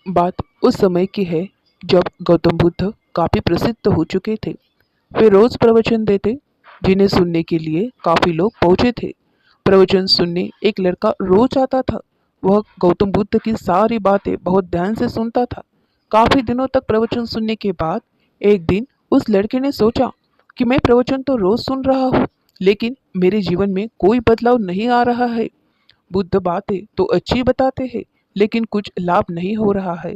बात उस समय की है जब गौतम बुद्ध काफ़ी प्रसिद्ध हो चुके थे। वे रोज़ प्रवचन देते, जिन्हें सुनने के लिए काफ़ी लोग पहुँचे थे। प्रवचन सुनने एक लड़का रोज आता था। वह गौतम बुद्ध की सारी बातें बहुत ध्यान से सुनता था। काफ़ी दिनों तक प्रवचन सुनने के बाद एक दिन उस लड़के ने सोचा कि मैं प्रवचन तो रोज सुन रहा हूँ, लेकिन मेरे जीवन में कोई बदलाव नहीं आ रहा है। बुद्ध बातें तो अच्छी बताते हैं, लेकिन कुछ लाभ नहीं हो रहा है।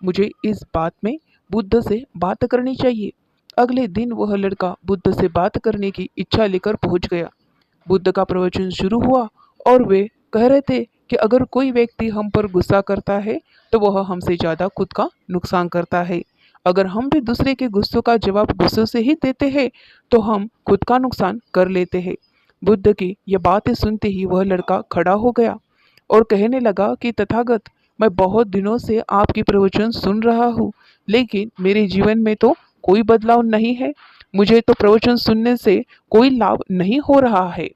मुझे इस बात में बुद्ध से बात करनी चाहिए। अगले दिन वह लड़का बुद्ध से बात करने की इच्छा लेकर पहुंच गया। बुद्ध का प्रवचन शुरू हुआ और वे कह रहे थे कि अगर कोई व्यक्ति हम पर गुस्सा करता है तो वह हमसे ज़्यादा खुद का नुकसान करता है। अगर हम भी दूसरे के गुस्सों का जवाब गुस्से से ही देते हैं तो हम खुद का नुकसान कर लेते हैं। बुद्ध की ये बातें सुनते ही वह लड़का खड़ा हो गया और कहने लगा कि तथागत, मैं बहुत दिनों से आपकी प्रवचन सुन रहा हूँ, लेकिन मेरे जीवन में तो कोई बदलाव नहीं है। मुझे तो प्रवचन सुनने से कोई लाभ नहीं हो रहा है।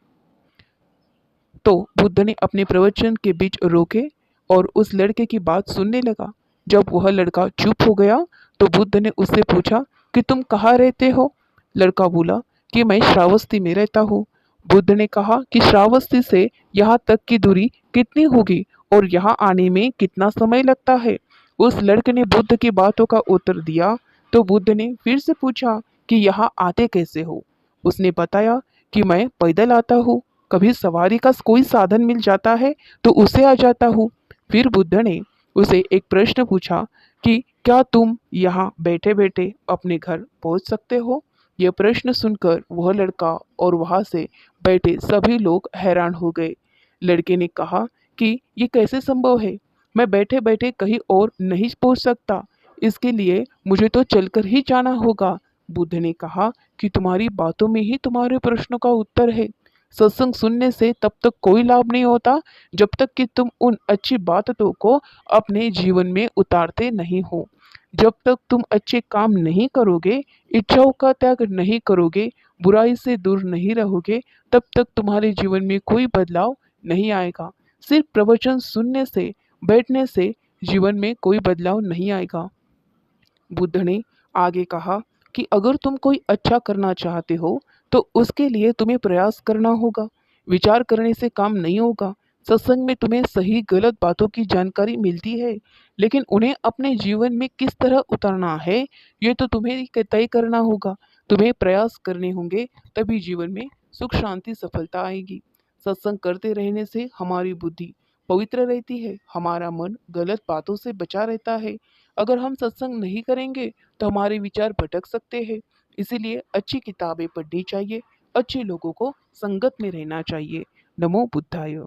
तो बुद्ध ने अपने प्रवचन के बीच रोके और उस लड़के की बात सुनने लगा। जब वह लड़का चुप हो गया तो बुद्ध ने उससे पूछा कि तुम कहाँ रहते हो। लड़का बोला कि मैं श्रावस्ती में रहता हूँ। बुद्ध ने कहा कि श्रावस्ती से यहाँ तक की दूरी कितनी होगी और यहाँ आने में कितना समय लगता है। उस लड़के ने बुद्ध की बातों का उत्तर दिया तो बुद्ध ने फिर से पूछा कि यहाँ आते कैसे हो। उसने बताया कि मैं पैदल आता हूँ, कभी सवारी का कोई साधन मिल जाता है तो उसे आ जाता हूँ। फिर बुद्ध ने उसे एक प्रश्न पूछा कि क्या तुम यहाँ बैठे बैठे अपने घर पहुँच सकते हो। यह प्रश्न सुनकर वह लड़का और वहाँ से बैठे सभी लोग हैरान हो गए। लड़के ने कहा कि ये कैसे संभव है, मैं बैठे बैठे कहीं और नहीं पहुँच सकता, इसके लिए मुझे तो चलकर ही जाना होगा। बुद्ध ने कहा कि तुम्हारी बातों में ही तुम्हारे प्रश्नों का उत्तर है। सत्संग सुनने से तब तक कोई लाभ नहीं होता जब तक कि तुम उन अच्छी बातों को अपने जीवन में उतारते नहीं हो। जब तक तुम अच्छे काम नहीं करोगे, इच्छाओं का त्याग नहीं करोगे, बुराई से दूर नहीं रहोगे, तब तक तुम्हारे जीवन में कोई बदलाव नहीं आएगा। सिर्फ प्रवचन सुनने से, बैठने से जीवन में कोई बदलाव नहीं आएगा। बुद्ध ने आगे कहा कि अगर तुम कोई अच्छा करना चाहते हो तो उसके लिए तुम्हें प्रयास करना होगा। विचार करने से काम नहीं होगा। सत्संग में तुम्हें सही गलत बातों की जानकारी मिलती है, लेकिन उन्हें अपने जीवन में किस तरह उतारना है ये तो तुम्हें तय करना होगा। तुम्हें प्रयास करने होंगे, तभी जीवन में सुख शांति सफलता आएगी। सत्संग करते रहने से हमारी बुद्धि पवित्र रहती है, हमारा मन गलत बातों से बचा रहता है। अगर हम सत्संग नहीं करेंगे तो हमारे विचार भटक सकते हैं। इसीलिए अच्छी किताबें पढ़नी चाहिए, अच्छे लोगों को संगत में रहना चाहिए। नमो बुद्धाय।